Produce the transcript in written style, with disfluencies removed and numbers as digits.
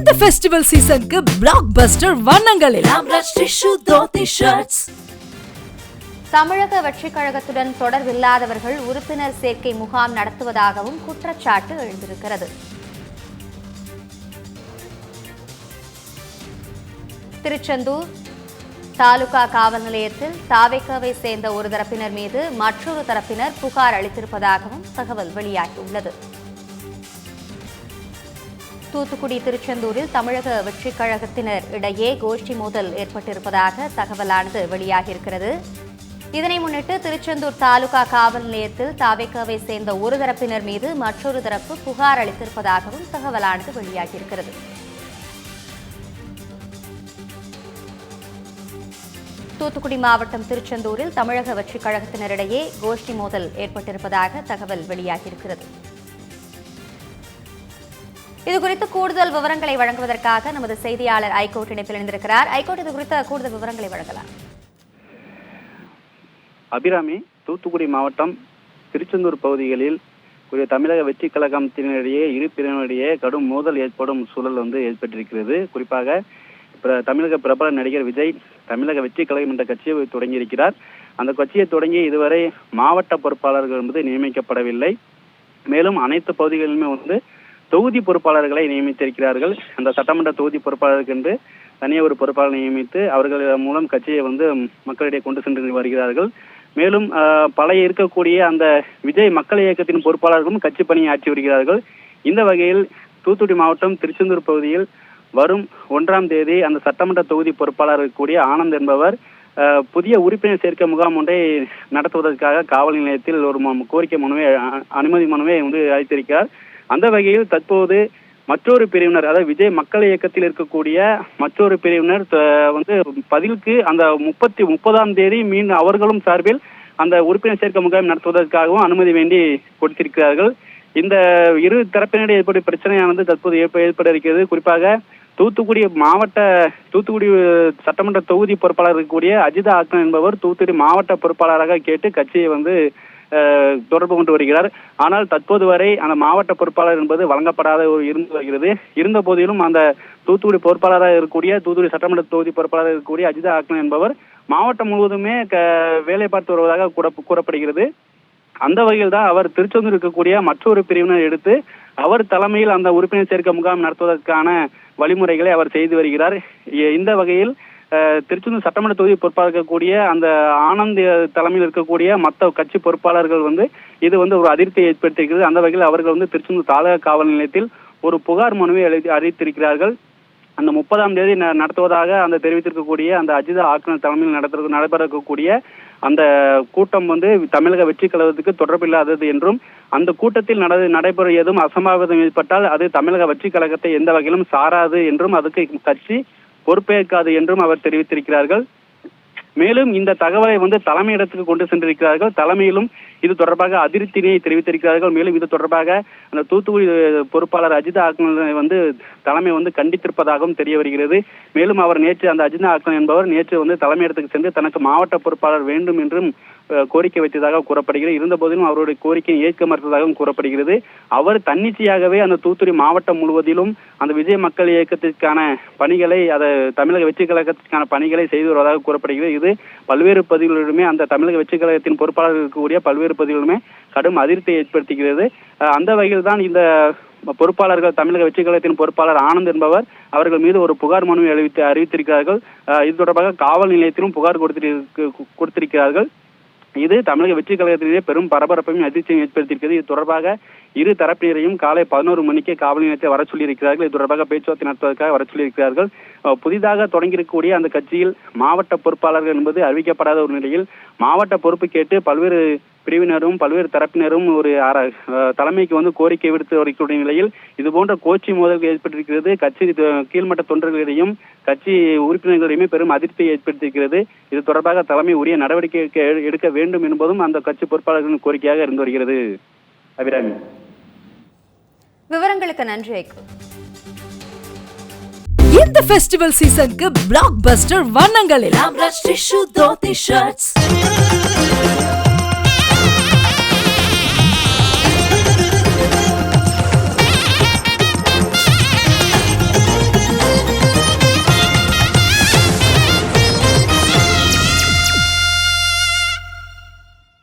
இந்த ஃபெஸ்டிவல் சீசனுக்கு பிளாக் பஸ்டர் வண்ணங்களில் தமிழக வெற்றிக் கழகத்துடன் தொடர்பில்லாதவர்கள் உறுப்பினர் சேர்க்கை முகாம் நடத்துவதாகவும் குற்றச்சாட்டு எழுந்திருக்கிறது. திருச்செந்தூர் தாலுகா காவல் நிலையத்தில் தாவேகாவை சேர்ந்த ஒரு தரப்பினர் மீது மற்றொரு தரப்பினர் புகார் அளித்திருப்பதாகவும் தகவல் வெளியாகியுள்ளது. தூத்துக்குடி திருச்செந்தூரில் தமிழக வெற்றிக் கழகத்தினர் இடையே கோஷ்டி மோதல் ஏற்பட்டிருப்பதாக தகவலானது வெளியாகியிருக்கிறது. இதனை முன்னிட்டு திருச்செந்தூர் தாலுகா காவல் நிலையத்தில் தாவேகாவை சேர்ந்த ஒரு தரப்பினர் மீது மற்றொரு தரப்பு புகார் அளித்திருப்பதாகவும் தகவலானது வெளியாகியிருக்கிறது. தூத்துக்குடி மாவட்டம் திருச்செந்தூரில் தமிழக வெற்றிக் கழகத்தினரிடையே கோஷ்டி மோதல் ஏற்பட்டிருப்பதாக தகவல் வெளியாகியிருக்கிறது. இதுகுறித்து கூடுதல் விவரங்களை வழங்குவதற்காக நமது செய்தியாளர் ஐகோர்ட் இணைப்பில் இணைந்திருக்கிறார். ஐகோர்ட், இது குறித்த கூடுதல் விவரங்களை வழங்கலாம். அபிராமி, தூத்துக்குடி மாவட்டம் திருச்செந்தூர் பகுதிகளில் தமிழக வெற்றி கழகத்தினரிடையே இரு பிரிவினரிடையே கடும் மோதல் ஏற்படும் சூழல் ஏற்பட்டிருக்கிறது. குறிப்பாக தமிழக பிரபல நடிகர் விஜய் தமிழக வெற்றி கழகம் என்ற கட்சியை தொடங்கியிருக்கிறார். அந்த கட்சியை தொடங்கி இதுவரை மாவட்ட பொறுப்பாளர்கள் என்பது நியமிக்கப்படவில்லை. மேலும் அனைத்து பகுதிகளிலுமே தொகுதி பொறுப்பாளர்களை நியமித்திருக்கிறார்கள். அந்த சட்டமன்ற தொகுதி பொறுப்பாளருக்கு என்று தனியாக ஒரு பொறுப்பாளர் நியமித்து அவர்கள் மூலம் கட்சியை மக்களிடையே கொண்டு சென்று வருகிறார்கள். மேலும் பல இருக்கக்கூடிய அந்த விஜய் மக்கள் இயக்கத்தின் பொறுப்பாளர்களும் கட்சி பணியை ஆற்றி வருகிறார்கள். இந்த வகையில் தூத்துக்குடி மாவட்டம் திருச்செந்தூர் பகுதியில் வரும் 1ஆம் தேதி அந்த சட்டமன்ற தொகுதி பொறுப்பாளர் கூடிய ஆனந்த் என்பவர் புதிய உறுப்பினர் சேர்க்கை முகாம் ஒன்றை நடத்துவதற்காக காவல் நிலையத்தில் ஒரு கோரிக்கை மனுவை அனுமதி மனுவை அளித்திருக்கிறார். அந்த வகையில் தற்போது மற்றொரு பிரிவினர், அதாவது விஜய் மக்கள் இயக்கத்தில் இருக்கக்கூடிய மற்றொரு பிரிவினர் பதிலுக்கு அந்த 30ஆம் தேதி மீண்டும் அவர்களும் சார்பில் அந்த உறுப்பினர் சேர்க்கை முகாம் நடத்துவதற்காகவும் அனுமதி வேண்டி கொடுத்திருக்கிறார்கள். இந்த இரு தரப்பினரிடையே ஏற்பட்ட பிரச்சனையானது தற்போது ஏற்பட இருக்கிறது. குறிப்பாக தூத்துக்குடி சட்டமன்ற தொகுதி பொறுப்பாளர் இருக்கக்கூடிய அஜிதா ஆக்னன் என்பவர் தூத்துக்குடி மாவட்ட பொறுப்பாளராக கேட்டு கட்சியை தொடர்பு கொண்டு வருகிறார். ஆனால் தற்போது வரை அந்த மாவட்ட பொறுப்பாளர் என்பது வழங்கப்படாத இருந்து வருகிறது. இருந்த போதிலும் அந்த தூத்துக்குடி பொறுப்பாளராக இருக்கக்கூடிய தூத்துக்குடி சட்டமன்ற தொகுதி பொறுப்பாளராக இருக்கக்கூடிய அஜிதா ஆக்னன் என்பவர் மாவட்டம் முழுவதுமே வேலை பார்த்து வருவதாக கூறப்படுகிறது. அந்த வகையில் தான் அவர் திருச்செந்தூர் இருக்கக்கூடிய மற்றொரு பிரிவினர் எடுத்து அவர் தலைமையில் அந்த உறுப்பினர் சேர்க்கை முகாம் நடத்துவதற்கான வழிமுறைகளை அவர் செய்து வருகிறார். இந்த வகையில் திருச்செந்தூர் சட்டமன்ற தொகுதி பொறுப்பாளர் இருக்கக்கூடிய அந்த ஆனந்த் தலைமையில் இருக்கக்கூடிய மற்ற கட்சி பொறுப்பாளர்கள் இது ஒரு அதிருப்தியை ஏற்படுத்தியிருக்கிறது. அந்த வகையில் அவர்கள் திருச்செந்தூர் தாலுகா காவல் நிலையத்தில் ஒரு புகார் மனுவை அறிவித்திருக்கிறார்கள். அந்த 30ஆம் தேதி நடத்துவதாக அந்த தெரிவித்திருக்கக்கூடிய அந்த அஜிதா ஆக்னன் தலைமையில் நடைபெற இருக்கக்கூடிய அந்த கூட்டம் தமிழக வெற்றி கழகத்துக்கு தொடர்பில்லாதது என்றும் அந்த கூட்டத்தில் நடைபெற ஏதும் அசம்பாவிதம் ஏற்பட்டால் அது தமிழக வெற்றி கழகத்தை எந்த வகையிலும் சாராது என்றும் அதுக்கு கட்சி பொறுப்பேற்காது என்றும் அவர் தெரிவித்திருக்கிறார்கள். மேலும் இந்த தகவலை தலைமையிடத்துக்கு கொண்டு சென்றிருக்கிறார்கள். தலைமையிலும் இது தொடர்பாக அதிருப்தியை தெரிவித்திருக்கிறார்கள். மேலும் இது தொடர்பாக அந்த தூத்துக்குடி பொறுப்பாளர் அஜிதா ஆக்னன் தலைமை கண்டித்திருப்பதாகவும் தெரிய வருகிறது. மேலும் அவர் நேற்று அந்த அஜிதா ஆக்னன் என்பவர் நேற்று தலைமையிடத்துக்கு சென்று தனக்கு மாவட்ட பொறுப்பாளர் வேண்டும் என்றும் கோரிக்கை வைத்ததாக கூறப்படுகிறது. இருந்த போதிலும் அவருடைய கோரிக்கையை ஏற்க மறுத்ததாகவும் கூறப்படுகிறது. அவர் தன்னிச்சையாகவே அந்த தூத்துக்குடி மாவட்டம் முழுவதிலும் அந்த விஜய் மக்கள் இயக்கத்திற்கான பணிகளை தமிழக வெற்றி கழகத்திற்கான பணிகளை செய்து வருவதாக கூறப்படுகிறது. இது பல்வேறு பகுதிகளிலுமே அந்த தமிழக வெற்றி கழகத்தின் பொறுப்பாளர்கள் இருக்கக்கூடிய பல்வேறு பகுதிகளிலுமே கடும் அதிருப்தியை ஏற்படுத்துகிறது. அந்த வகையில் தான் இந்த பொறுப்பாளர்கள் தமிழக வெற்றி கழகத்தின் பொறுப்பாளர் ஆனந்த் என்பவர் அவர்கள் மீது ஒரு புகார் மனுவை அறிவித்திருக்கிறார்கள். இது தொடர்பாக காவல் நிலையத்திலும் புகார் கொடுத்திருக்கிறார்கள். இது தமிழக வெற்றி கழகத்திலேயே பெரும் பரபரப்பையும் அதிர்ச்சியும் ஏற்படுத்தியிருக்கிறது. இது தொடர்பாக இரு தரப்பினரையும் காலை 11 மணிக்கு காவல் நிலையத்தை வர சொல்லியிருக்கிறார்கள். இது தொடர்பாக பேச்சுவார்த்தை நடத்துவதற்காக வர சொல்லியிருக்கிறார்கள். புதிதாக தொடங்கியிருக்கக்கூடிய அந்த கட்சியில் மாவட்ட பொறுப்பாளர்கள் என்பது அறிவிக்கப்படாத ஒரு நிலையில் மாவட்ட பொறுப்பு கேட்டு பல்வேறு பிரிவினரும் பல்வேறு தரப்பினரும் ஒரு தலைமைக்கு கோரிக்கை விடுத்து வரக்கூடிய நிலையில் இது போன்ற கோச்சி மோதல்கள் ஏற்பட்டிருக்கிறது. கட்சி கீழ்மட்ட தொண்டர்களிடையும் கட்சி உறுப்பினர்களிடையுமே பெரும் அதிருப்தியை ஏற்படுத்தியிருக்கிறது. இது தொடர்பாக தலைமை உரிய நடவடிக்கை எடுக்க வேண்டும் என்பதும் அந்த கட்சி பொறுப்பாளர்களின் கோரிக்கையாக இருந்து வருகிறது. அபிராமி, விவரங்களுக்கு நன்றி. இந்த ஃபெஸ்டிவல் சீசனுக்கு பிளாக் பஸ்டர் வண்ணங்களில்